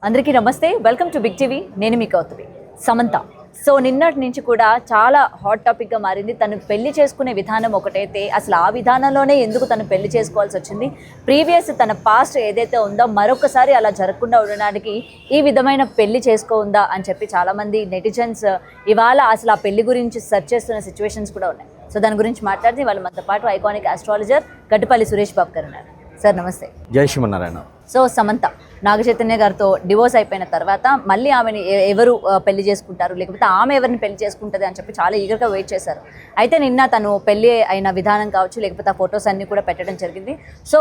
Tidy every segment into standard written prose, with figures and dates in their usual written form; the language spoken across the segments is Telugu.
అందరికీ నమస్తే. Welcome to big TV. నేను మీ కౌతువి. సమంత సో నిన్నటి నుంచి కూడా చాలా హాట్ టాపిక్గా మారింది. తను పెళ్లి చేసుకునే విధానం ఒకటైతే అసలు ఆ విధానంలోనే ఎందుకు తను పెళ్లి చేసుకోవాల్సి వచ్చింది, ప్రీవియస్ తన పాస్ట్ ఏదైతే ఉందో మరొకసారి అలా జరగకుండా ఉండడానికి ఈ విధమైన పెళ్లి చేసుకోందా అని చెప్పి చాలామంది నెటిజన్స్ ఇవాళ అసలు ఆ పెళ్లి గురించి సెర్చ్ చేస్తున్న సిచ్యువేషన్స్ కూడా ఉన్నాయి. సో దాని గురించి మాట్లాడితే వాళ్ళు మనతో పాటు ఐకానిక్ ఆస్ట్రాలజర్ గట్టుపల్లి సురేష్ బాబు గారు ఉన్నారు. సార్ నమస్తే. జై శ్రీమన్నారాయణ. సో సమంత నాగ చైతన్య గారితో డివోర్స్ అయిపోయిన తర్వాత మళ్ళీ ఆమెని ఎవరు పెళ్లి చేసుకుంటారు, లేకపోతే ఆమె ఎవరిని పెళ్లి చేసుకుంటుంది అని చెప్పి చాలా ఈగర్గా వెయిట్ చేశారు. అయితే నిన్న తను పెళ్లి అయిన విధానం కావచ్చు, లేకపోతే ఆ ఫొటోస్ అన్నీ కూడా పెట్టడం జరిగింది. సో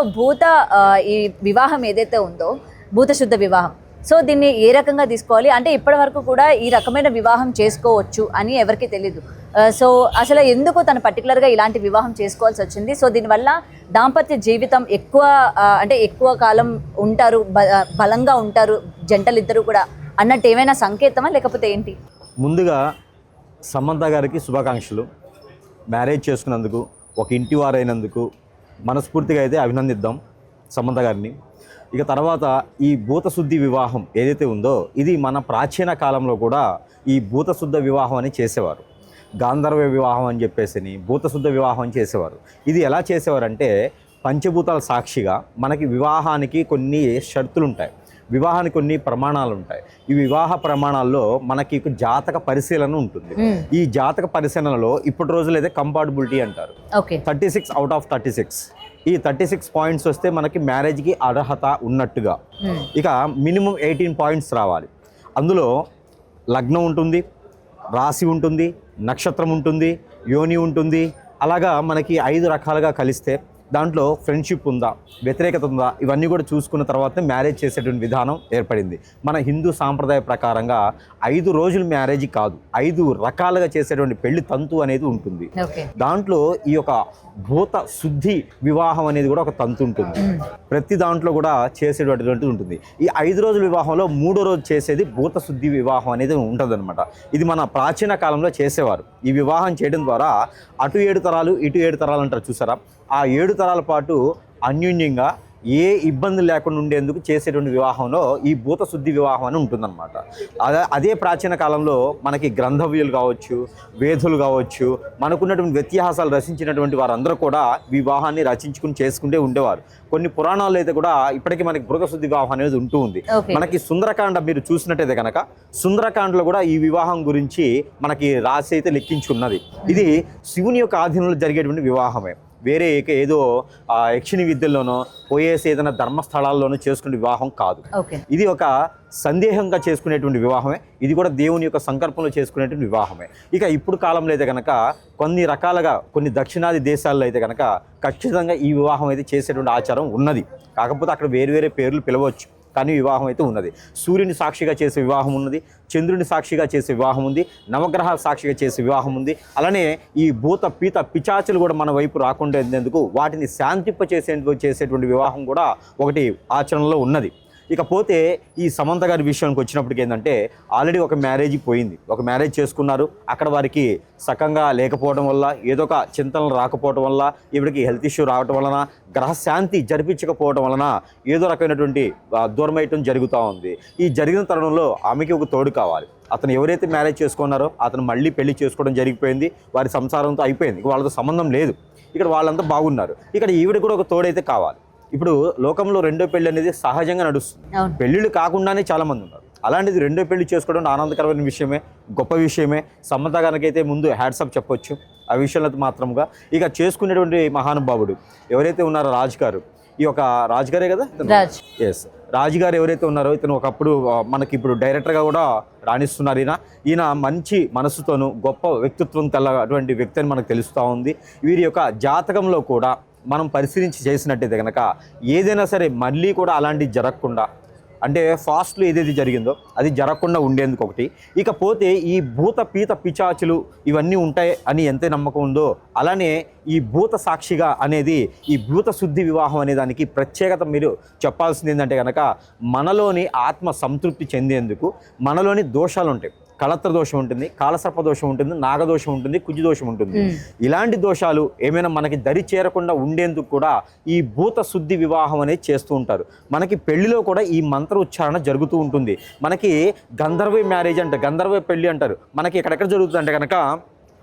ఈ వివాహం ఏదైతే ఉందో భూత శుద్ధ వివాహం, సో దీన్ని ఏ రకంగా తీసుకోవాలి అంటే ఇప్పటి వరకు కూడా ఈ రకమైన వివాహం చేసుకోవచ్చు అని ఎవరికి తెలీదు. సో అసలు ఎందుకు తను పర్టికులర్గా ఇలాంటి వివాహం చేసుకోవాల్సి వచ్చింది, సో దీనివల్ల దాంపత్య జీవితం ఎక్కువ కాలం ఉంటారు, బలంగా ఉంటారు జంటలు ఇద్దరు కూడా అన్నట్టు ఏమైనా సంకేతమా లేకపోతే ఏంటి? ముందుగా సమంత గారికి శుభాకాంక్షలు. మ్యారేజ్ చేసుకున్నందుకు, ఒక ఇంటి వారైనందుకు మనస్ఫూర్తిగా అయితే అభినందిద్దాం సమంత గారిని. ఇక తర్వాత ఈ భూతశుద్ధి వివాహం ఏదైతే ఉందో ఇది మన ప్రాచీన కాలంలో కూడా ఈ భూతశుద్ధ వివాహం అని చేసేవారు. గాంధర్వ వివాహం అని చెప్పేసి భూతశుద్ధ వివాహం అని చేసేవారు. ఇది ఎలా చేసేవారంటే పంచభూతాల సాక్షిగా మనకి వివాహానికి కొన్ని షరతులు ఉంటాయి, వివాహానికి కొన్ని ప్రమాణాలు ఉంటాయి. ఈ వివాహ ప్రమాణాల్లో మనకి జాతక పరిశీలన ఉంటుంది. ఈ జాతక పరిశీలనలో ఇప్పటి రోజులు అయితే కంపాటబిలిటీ అంటారు. 36 అవుట్ ఆఫ్ 36. ఈ 36 పాయింట్స్ వస్తే మనకి మ్యారేజ్కి అర్హత ఉన్నట్టుగా. ఇక మినిమం 18 పాయింట్స్ రావాలి. అందులో లగ్నం ఉంటుంది, రాశి ఉంటుంది, నక్షత్రం ఉంటుంది, యోని ఉంటుంది. అలాగా మనకి 5 రకాలుగా కలిస్తే దాంట్లో ఫ్రెండ్షిప్ ఉందా, వ్యతిరేకత ఉందా, ఇవన్నీ కూడా చూసుకున్న తర్వాత మ్యారేజ్ చేసేటువంటి విధానం ఏర్పడింది. మన హిందూ సాంప్రదాయ ప్రకారంగా 5 రోజులు మ్యారేజ్ కాదు, 5 రకాలుగా చేసేటువంటి పెళ్లి తంతు అనేది ఉంటుంది. దాంట్లో ఈ యొక్క భూత శుద్ధి వివాహం అనేది కూడా ఒక తంతు ఉంటుంది. ప్రతి దాంట్లో కూడా చేసేటువంటిది ఉంటుంది. ఈ 5 రోజుల వివాహంలో 3వ రోజు చేసేది భూత శుద్ధి వివాహం అనేది ఉంటుందన్నమాట. ఇది మన ప్రాచీన కాలంలో చేసేవారు. ఈ వివాహం చేయడం ద్వారా అటు 7 తరాలు ఇటు 7 తరాలు అంటారు చూసారా, ఆ 7 తరాల పాటు అన్యోన్యంగా ఏ ఇబ్బంది లేకుండా ఉండేందుకు చేసేటువంటి వివాహంలో ఈ భూత శుద్ధి వివాహం అని ఉంటుందన్నమాట. అదే ప్రాచీన కాలంలో మనకి గ్రంథవ్యులు కావచ్చు, వేదులు కావచ్చు, మనకున్నటువంటి వ్యత్యాసాలు రచించినటువంటి వారందరూ కూడా వివాహాన్ని రచించుకుని చేసుకుంటే ఉండేవారు. కొన్ని పురాణాల్లో అయితే కూడా ఇప్పటికీ మనకి భూత శుద్ధి వివాహం అనేది ఉంటూ ఉంది. మనకి సుందరకాండ మీరు చూసినట్టయితే కనుక సుందరకాండలో కూడా ఈ వివాహం గురించి మనకి రాసి అయితే లెక్కించున్నది. ఇది శివుని యొక్క ఆధీనంలో జరిగేటువంటి వివాహమే. వేరే ఏదో యక్షిణి విద్యల్లోనో పోయేసి ఏదైనా ధర్మస్థలాల్లోనో చేసుకునే వివాహం కాదు. ఇది ఒక సందేహంగా చేసుకునేటువంటి వివాహమే. ఇది కూడా దేవుని యొక్క సంకల్పంలో చేసుకునేటువంటి వివాహమే. ఇక ఇప్పుడు కాలంలో అయితే కనుక కొన్ని రకాలుగా కొన్ని దక్షిణాది దేశాల్లో అయితే కనుక ఖచ్చితంగా ఈ వివాహం అయితే చేసేటువంటి ఆచారం ఉన్నది. కాకపోతే అక్కడ వేరు పేర్లు పిలవచ్చు, కానీ వివాహం అయితే ఉన్నది. సూర్యుని సాక్షిగా చేసే వివాహం ఉన్నది, చంద్రుని సాక్షిగా చేసే వివాహం ఉంది, నవగ్రహాల సాక్షిగా చేసే వివాహం ఉంది. అలానే ఈ భూత పీత పిచాచులు కూడా మన వైపు రాకుండా ఉండేందుకు వాటిని చేసేటువంటి వివాహం కూడా ఒకటి ఆచరణలో ఉన్నది. ఇకపోతే ఈ సమంత గారి విషయానికి వచ్చినప్పటికి ఏంటంటే ఆల్రెడీ ఒక మ్యారేజ్ పోయింది, ఒక మ్యారేజ్ చేసుకున్నారు. అక్కడ వారికి సకంగా లేకపోవడం వల్ల, ఏదో ఒక చింతనలు రాకపోవడం వల్ల, ఇవిడికి హెల్త్ ఇష్యూ రావడం వలన, గ్రహశాంతి జరిపించకపోవడం వలన ఏదో రకమైనటువంటి దూరమయటం జరుగుతూ ఉంది. ఈ జరిగిన తరుణంలో ఆమెకి ఒక తోడు కావాలి. అతను ఎవరైతే మ్యారేజ్ చేసుకున్నారో అతను మళ్ళీ పెళ్లి చేసుకోవడం జరిగిపోయింది, వారి సంసారంతో అయిపోయింది, వాళ్ళతో సంబంధం లేదు. ఇక్కడ వాళ్ళంతా బాగున్నారు. ఇక్కడ ఈవిడ కూడా ఒక తోడైతే కావాలి. ఇప్పుడు లోకంలో రెండో పెళ్లి అనేది సహజంగా నడుస్తుంది. పెళ్ళిళ్ళు కాకుండానే చాలా మంది ఉన్నారు. అలాంటిది రెండో పెళ్లి చేసుకోవడం ఆనందకరమైన విషయమే, గొప్ప విషయమే. సమంత గారికైతే ముందు హ్యాట్సప్ చెప్పొచ్చు ఆ విషయంలో మాత్రముగా. ఇక చేసుకునేటువంటి మహానుభావుడు ఎవరైతే ఉన్నారో రాజ్ గారు, ఈ యొక్క రాజ్ గారే కదా, ఎస్ రాజ్ గారు ఎవరైతే ఉన్నారో ఇతను ఒకప్పుడు మనకి ఇప్పుడు డైరెక్టర్గా కూడా రాణిస్తున్నారు. ఈయన మంచి మనసుతోనూ గొప్ప వ్యక్తిత్వం కలటువంటి వ్యక్తి అని మనకు తెలుస్తూ ఉంది. వీరి యొక్క జాతకంలో కూడా మనం పరిశీలించి చేసినట్టయితే కనుక ఏదైనా సరే మళ్ళీ కూడా అలాంటివి జరగకుండా, అంటే ఫాస్ట్లో ఏదైతే జరిగిందో అది జరగకుండా ఉండేందుకు ఒకటి. ఇకపోతే ఈ భూత పీత పిచాచులు ఇవన్నీ ఉంటాయి అని ఎంత నమ్మకం ఉందో అలానే ఈ భూత సాక్షిగా అనేది ఈ భూత శుద్ధి వివాహం అనే దానికి ప్రత్యేకత మీరు చెప్పాల్సింది ఏంటంటే కనుక మనలోని ఆత్మ సంతృప్తి చెందేందుకు మనలోని దోషాలు ఉంటాయి. కళత్ర దోషం ఉంటుంది, కాలసర్ప దోషం ఉంటుంది, నాగదోషం ఉంటుంది, కుజు దోషం ఉంటుంది. ఇలాంటి దోషాలు ఏమైనా మనకి దరి చేరకుండా ఉండేందుకు కూడా ఈ భూత శుద్ధి వివాహం అనేది చేస్తూ ఉంటారు. మనకి పెళ్లిలో కూడా ఈ మంత్ర ఉచ్చారణ జరుగుతూ ఉంటుంది. మనకి గంధర్వ మ్యారేజ్ అంటే గంధర్వ పెళ్లి అంటారు. మనకి ఎక్కడెక్కడ జరుగుతుంది అంటే కనుక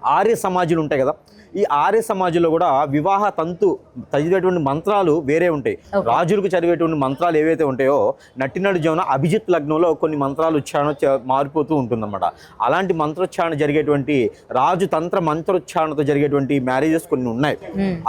ఆర్య సమాజాలు ఉంటాయి కదా, ఈ ఆర్య సమాజంలో కూడా వివాహ తంతు చదివేటువంటి మంత్రాలు వేరే ఉంటాయి. రాజులకు చదివేటువంటి మంత్రాలు ఏవైతే ఉంటాయో నట్టినడు జీవన అభిజిత్ లగ్నంలో కొన్ని మంత్రాలు ఉచ్చారణ మారిపోతూ ఉంటుందన్నమాట. అలాంటి మంత్రోచ్చారణ జరిగేటువంటి రాజు తంత్ర మంత్రోచ్చారణతో జరిగేటువంటి మ్యారేజెస్ కొన్ని ఉన్నాయి.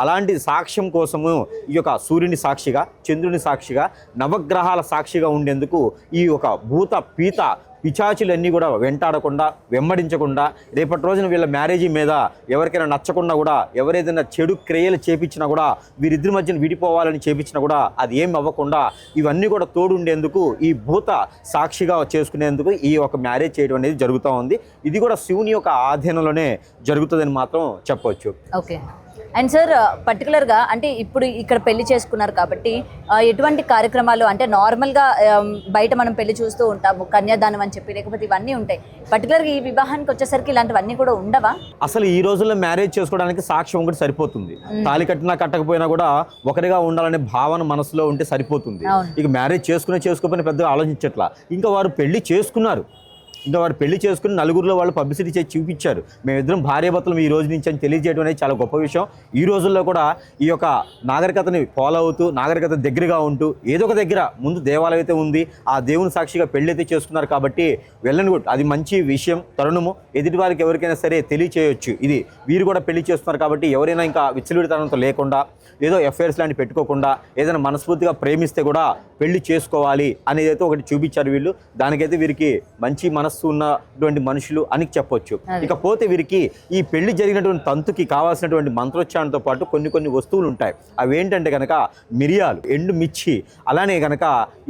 అలాంటి సాక్ష్యం కోసము ఈ యొక్క సూర్యుని సాక్షిగా, చంద్రుని సాక్షిగా, నవగ్రహాల సాక్షిగా ఉండేందుకు ఈ యొక్క భూత పీత పిచాచులన్నీ కూడా వెంటాడకుండా, వెంబడించకుండా, రేపటి రోజున వీళ్ళ మ్యారేజీ మీద ఎవరికైనా నచ్చకుండా కూడా, ఎవరేదైనా చెడు క్రియలు చేపించినా కూడా, వీరిద్దరి మధ్యన విడిపోవాలని చేపించినా కూడా అది ఏం అవ్వకుండా ఇవన్నీ కూడా తోడుండేందుకు ఈ భూత సాక్షిగా చేసుకునేందుకు ఈ ఒక మ్యారేజ్ చేయడం అనేది జరుగుతూ ఉంది. ఇది కూడా శివుని యొక్క ఆధీనంలోనే జరుగుతుందని మాత్రం చెప్పవచ్చు. ఓకే. అండ్ సార్ పర్టికులర్గా అంటే ఇప్పుడు ఇక్కడ పెళ్లి చేసుకున్నారు కాబట్టి ఎటువంటి కార్యక్రమాలు అంటే నార్మల్గా బయట మనం పెళ్లి చూస్తూ ఉంటాము, కన్యాదానం అని చెప్పి, లేకపోతే ఇవన్నీ ఉంటాయి. పర్టికులర్గా ఈ వివాహానికి వచ్చేసరికి ఇలాంటివన్నీ కూడా ఉండవా? అసలు ఈ రోజుల్లో మ్యారేజ్ చేసుకోవడానికి సాక్ష్యం ఒకటి సరిపోతుంది. తాళి కట్టినా కట్టకపోయినా కూడా ఒకరిగా ఉండాలనే భావన మనసులో ఉంటే సరిపోతుంది. ఇక మ్యారేజ్ చేసుకోకపోయినా పెద్దగా ఆలోచించట్లా. ఇంకా వారు పెళ్లి చేసుకున్నారు, ఇంకా వారు పెళ్లి చేసుకుని నలుగురిలో వాళ్ళు పబ్లిసిటీ చేసి చూపించారు, మేమిద్దరం భార్యాభర్తలు ఈ రోజు నుంచి అని తెలియజేయడం అనేది చాలా గొప్ప విషయం. ఈ రోజుల్లో కూడా ఈ యొక్క నాగరికతని ఫాలో అవుతూ, నాగరికత దగ్గరగా ఉంటూ, ఏదో ఒక దగ్గర ముందు దేవాలయం అయితే ఉంది, ఆ దేవుని సాక్షిగా పెళ్లి అయితే చేసుకున్నారు కాబట్టి వెళ్ళను కూడా అది మంచి విషయం, తరుణము. ఎదుటి వారికి ఎవరికైనా సరే తెలియచేయొచ్చు, ఇది వీరు కూడా పెళ్లి చేస్తున్నారు కాబట్టి ఎవరైనా ఇంకా విచ్చలవిడితనంతో లేకుండా, ఏదో ఎఫ్ఐఆర్స్ లాంటి పెట్టుకోకుండా, ఏదైనా మనస్ఫూర్తిగా ప్రేమిస్తే కూడా పెళ్లి చేసుకోవాలి అనేది అయితే ఒకటి చూపించారు వీళ్ళు. దానికైతే వీరికి మంచి మనస్సు ఉన్నటువంటి మనుషులు అని చెప్పొచ్చు. ఇకపోతే వీరికి ఈ పెళ్లి జరిగినటువంటి తంతుకి కావాల్సినటువంటి మంత్రోచ్చారణతో పాటు కొన్ని వస్తువులు ఉంటాయి. అవి ఏంటంటే కనుక మిరియాలు, ఎండు మిర్చి, అలానే కనుక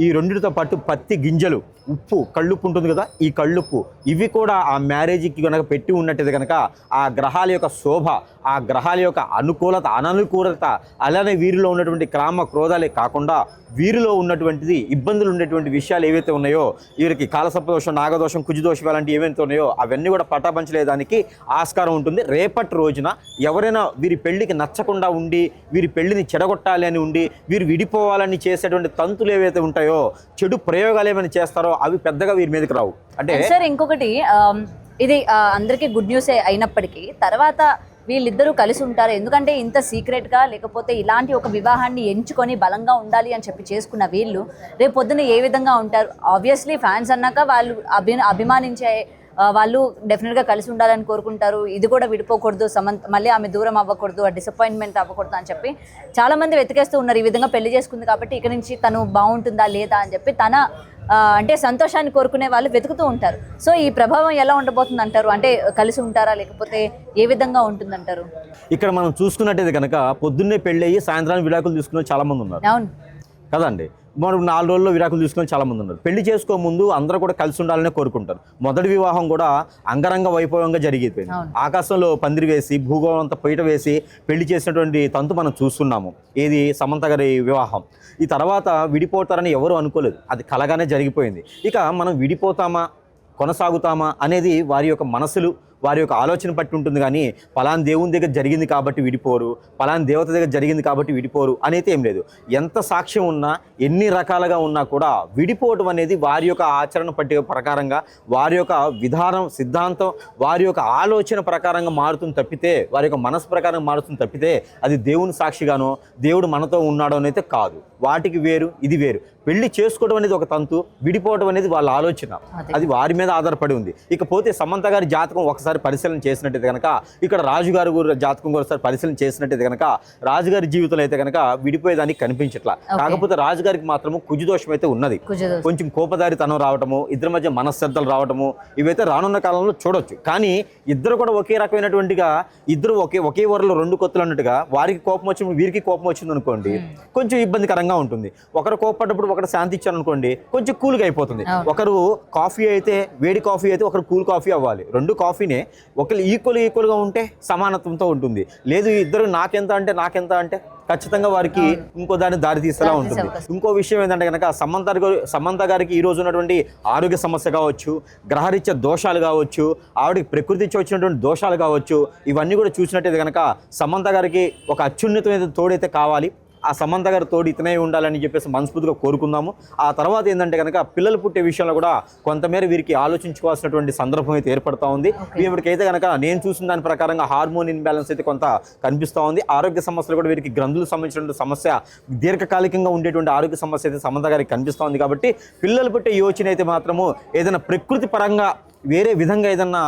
ఈ రెండిటితో పాటు పత్తి గింజలు, ఉప్పు, కళ్ళుప్పు ఉంటుంది కదా, ఈ కళ్ళుప్పు ఇవి కూడా ఆ మ్యారేజ్కి కనుక పెట్టి ఉన్నట్టయితే కనుక ఆ గ్రహాల యొక్క శోభ, ఆ గ్రహాల యొక్క అనుకూలత, అననుకూలత, అలానే వీరిలో ఉన్నటువంటి క్రామ క్రోధాలే కాకుండా వీరిలో ఉన్నటువంటిది ఇబ్బందులు ఉండేటువంటి విషయాలు ఏవైతే ఉన్నాయో, వీరికి కాలసర్ప దోషం, నాగదోషం, కుజుదోషం అలాంటివి ఏవైతే ఉన్నాయో అవన్నీ కూడా పటాపంచలేదానికి ఆస్కారం ఉంటుంది. రేపటి రోజున ఎవరైనా వీరి పెళ్లికి నచ్చకుండా ఉండి, వీరి పెళ్లిని చెడగొట్టాలి అని ఉండి, వీరు విడిపోవాలని చేసేటువంటి తంతులు ఏవైతే ఉంటాయో, చెడు ప్రయోగాలు ఏమైనా చేస్తారో అవి పెద్దగా వీరి మీదకి రావు. అంటే సార్ ఇంకొకటి, ఇది అందరికీ గుడ్ న్యూసే అయినప్పటికీ తర్వాత వీళ్ళిద్దరూ కలిసి ఉంటారు. ఎందుకంటే ఇంత సీక్రెట్గా, లేకపోతే ఇలాంటి ఒక వివాహాన్ని ఎంచుకొని బలంగా ఉండాలి అని చెప్పి చేసుకున్న వీళ్ళు రేపు పొద్దున ఏ విధంగా ఉంటారు? ఆబ్వియస్లీ ఫ్యాన్స్ అన్నాక వాళ్ళు అభిమానించే వాళ్ళు డెఫినెట్గా కలిసి ఉండాలని కోరుకుంటారు. ఇది కూడా విడిపోకూడదు, మళ్ళీ ఆమె దూరం అవ్వకూడదు, డిసప్పాయింట్మెంట్ అవ్వకూడదు అని చెప్పి చాలామంది వెతికేస్తూ ఉన్నారు. ఈ విధంగా పెళ్లి చేసుకుంది కాబట్టి ఇక నుంచి తను బాగుంటుందా లేదా అని చెప్పి తన అంటే సంతోషాన్ని కోరుకునే వాళ్ళు వెతుకుతూ ఉంటారు. సో ఈ ప్రభావం ఎలా ఉండబోతుంది అంటారు? అంటే కలిసి ఉంటారా, లేకపోతే ఏ విధంగా ఉంటుందంటారు? ఇక్కడ మనం చూసుకున్నట్టయితే కనుక పొద్దున్నే పెళ్ళి అయ్యి సాయంత్రానికి విడాకులు తీసుకునే చాలా మంది ఉన్నారు. అవును కదండి. మనం 4 రోజుల్లో విడాకులు తీసుకుని చాలా మంది ఉన్నారు. పెళ్లి చేసుకో ముందు అందరూ కూడా కలిసి ఉండాలనే కోరుకుంటారు. మొదటి వివాహం కూడా అంగరంగ వైభవంగా జరిగిపోయింది. ఆకాశంలో పందిరి వేసి, భూగోళం అంతా పైట వేసి పెళ్లి చేసినటువంటి తంతు మనం చూస్తున్నాము. ఏది సమంత గారి వివాహం. ఈ తర్వాత విడిపోతారని ఎవరు అనుకోలేదు, అది కలగానే జరిగిపోయింది. ఇక మనం విడిపోతామా, కొనసాగుతామా అనేది వారి యొక్క మనసులు, వారి యొక్క ఆలోచన పట్టి ఉంటుంది. కానీ పలానా దేవుని దగ్గర జరిగింది కాబట్టి విడిపోరు, పలానా దేవత దగ్గర జరిగింది కాబట్టి విడిపోరు అనేది ఏం లేదు. ఎంత సాక్ష్యం ఉన్నా, ఎన్ని రకాలుగా ఉన్నా కూడా విడిపోవడం అనేది వారి యొక్క ఆచరణ పట్టి ప్రకారంగా, వారి యొక్క విధానం, సిద్ధాంతం, వారి యొక్క ఆలోచన ప్రకారంగా మారుతుంది తప్పితే, వారి యొక్క మనసు ప్రకారం మారుతుంది తప్పితే అది దేవుని సాక్షిగానో దేవుడు మనతో ఉన్నాడో అయితే కాదు. వాటికి వేరు, ఇది వేరు. పెళ్లి చేసుకోవడం అనేది ఒక తంతు, విడిపోవడం అనేది వాళ్ళ ఆలోచన, అది వారి మీద ఆధారపడి ఉంది. ఇకపోతే సమంత గారి జాతకం ఒకసారి పరిశీలన చేసినట్టయితే కనుక, ఇక్కడ రాజుగారి జాతకం ఒకసారి పరిశీలన చేసినట్టయితే కనుక రాజుగారి జీవితంలో అయితే కనుక విడిపోయేదానికి కనిపించట్లా. కాకపోతే రాజుగారికి మాత్రము కుజుదోషం అయితే ఉన్నది. కొంచెం కోపదారితనం రావటము, ఇద్దరి మధ్య మనశ్రద్ధలు రావటము, ఇవైతే రానున్న కాలంలో చూడొచ్చు. కానీ ఇద్దరు కూడా ఒకే రకమైనటువంటిగా, ఇద్దరు ఒకే వరలో 2 కొత్తలు అన్నట్టుగా వారికి కోపం వచ్చినప్పుడు వీరికి కోపం వచ్చింది అనుకోండి, కొంచెం ఇబ్బందికరంగా ఉంటుంది. ఒకరు కోపపడ్డప్పుడు ఒకరు శాంతి ఇచ్చారు అనుకోండి, కొంచెం కూల్గా అయిపోతుంది. ఒకరు కాఫీ అయితే, వేడి కాఫీ అయితే ఒకరు కూల్ కాఫీ అవ్వాలి. 2 కాఫీనే ఓకే, ఒకరు ఈక్వల్గా ఉంటే సమానత్వంతో ఉంటుంది. లేదు ఇద్దరు నాకెంత అంటే ఖచ్చితంగా వారికి ఇంకో దారి తీసేలా ఉంటుంది. ఇంకో విషయం ఏంటంటే కనుక సమంత గారికి ఈ రోజు ఉన్నటువంటి ఆరోగ్య సమస్య కావచ్చు, గ్రహరీత్యా దోషాలు కావచ్చు, ఆవిడకి ప్రకృతి వచ్చినటువంటి దోషాలు కావచ్చు, ఇవన్నీ కూడా చూసినట్టయితే కనుక సమంత గారికి ఒక అత్యున్నతమైన తోడైతే కావాలి. ఆ సమంత గారి తోడు ఇతనే ఉండాలని చెప్పేసి మనస్ఫూర్తిగా కోరుకుందాము. ఆ తర్వాత ఏంటంటే కనుక పిల్లలు పుట్టే విషయంలో కూడా కొంతమేర వీరికి ఆలోచించుకోవాల్సినటువంటి సందర్భం అయితే ఏర్పడుతూ ఉంది. వీరికైతే కనుక నేను చూసిన దాని ప్రకారంగా హార్మోన్ ఇన్బ్యాలెన్స్ అయితే కొంత కనిపిస్తూ ఉంది. ఆరోగ్య సమస్యలు కూడా వీరికి గ్రంథులకు సంబంధించినటువంటి సమస్య, దీర్ఘకాలికంగా ఉండేటువంటి ఆరోగ్య సమస్య అయితే సమంత గారికి కనిపిస్తూ ఉంది. కాబట్టి పిల్లలు పుట్టే యోచన అయితే మాత్రము ఏదైనా ప్రకృతి పరంగా వేరే విధంగా ఏదన్నా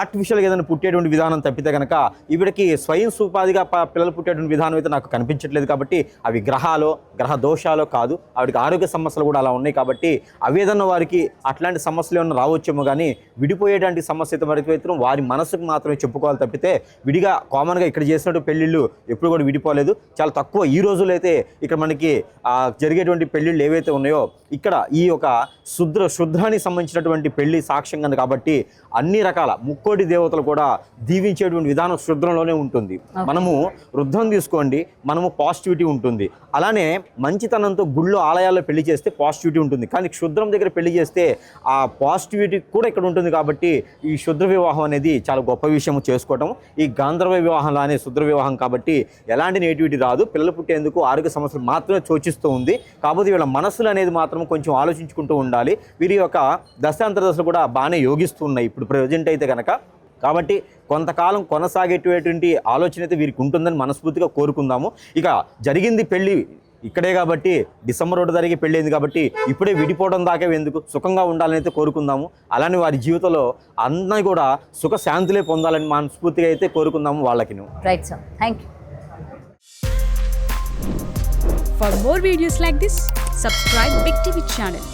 ఆర్టిఫిషియల్గా ఏదైనా పుట్టేటువంటి విధానం తప్పితే కనుక ఈవిడకి స్వయం సుపాధిగా పిల్లలు పుట్టేటువంటి విధానం అయితే నాకు కనిపించట్లేదు. కాబట్టి అవి గ్రహ దోషాలు కాదు, ఆవిడకి ఆరోగ్య సమస్యలు కూడా అలా ఉన్నాయి. కాబట్టి అవి ఏదన్నా వారికి అట్లాంటి సమస్యలు ఏమన్నా రావచ్చేమో, కానీ విడిపోయేటువంటి సమస్య అయితే మాత్రం వారి మనసుకు మాత్రమే చెప్పుకోవాలి తప్పితే విడిగా కామన్గా ఇక్కడ చేసినట్టు పెళ్ళిళ్ళు ఎప్పుడు కూడా విడిపోలేదు. చాలా తక్కువ. ఈ రోజుల్లో అయితే ఇక్కడ మనకి జరిగేటువంటి పెళ్ళిళ్ళు ఏవైతే ఉన్నాయో ఇక్కడ ఈ యొక్క శుద్రానికి సంబంధించినటువంటి పెళ్లి సాక్ష్యంగా కాబట్టి అన్ని రకాల ముక్కోటి దేవతలు కూడా దీవించేటువంటి విధానం శుద్రంలోనే ఉంటుంది. మనము వృద్ధం తీసుకోండి, మనము పాజిటివిటీ ఉంటుంది. అలానే మంచితనంతో గుళ్ళో ఆలయాల్లో పెళ్లి చేస్తే పాజిటివిటీ ఉంటుంది, కానీ క్షుద్రం దగ్గర పెళ్లి చేస్తే ఆ పాజిటివిటీ కూడా ఇక్కడ ఉంటుంది. కాబట్టి ఈ శుద్ర వివాహం అనేది చాలా గొప్ప విషయం చేసుకోవటం. ఈ గాంధర్వ వివాహంలో అనే శుద్ర వివాహం కాబట్టి ఎలాంటి నెగిటివిటీ రాదు. పిల్లలు పుట్టేందుకు ఆరోగ్య సమస్యలు మాత్రమే సూచిస్తూ ఉంది. కాకపోతే వీళ్ళ మనసులు అనేది మాత్రం కొంచెం ఆలోచించుకుంటూ ఉండాలి. వీరి యొక్క దశాంతర కూడా బాగానే యోగిస్తున్నాయి ఇప్పుడు ప్రజెంట్ అయితే కనుక. కాబట్టి కొంతకాలం కొనసాగేటువంటి ఆలోచన అయితే వీరికి ఉంటుందని మనస్ఫూర్తిగా కోరుకుందాము. ఇక జరిగింది పెళ్ళి ఇక్కడే కాబట్టి డిసెంబర్ 1 తారీఖు పెళ్ళి అయింది కాబట్టి ఇప్పుడే విడిపోవడం దాకా ఎందుకు, సుఖంగా ఉండాలని అయితే కోరుకుందాము. అలానే వారి జీవితంలో అందరూ కూడా సుఖ శాంతులే పొందాలని మనస్ఫూర్తిగా అయితే కోరుకుందాము వాళ్ళకి. Right sir, thank you. For more videos like this, subscribe Big TV channel.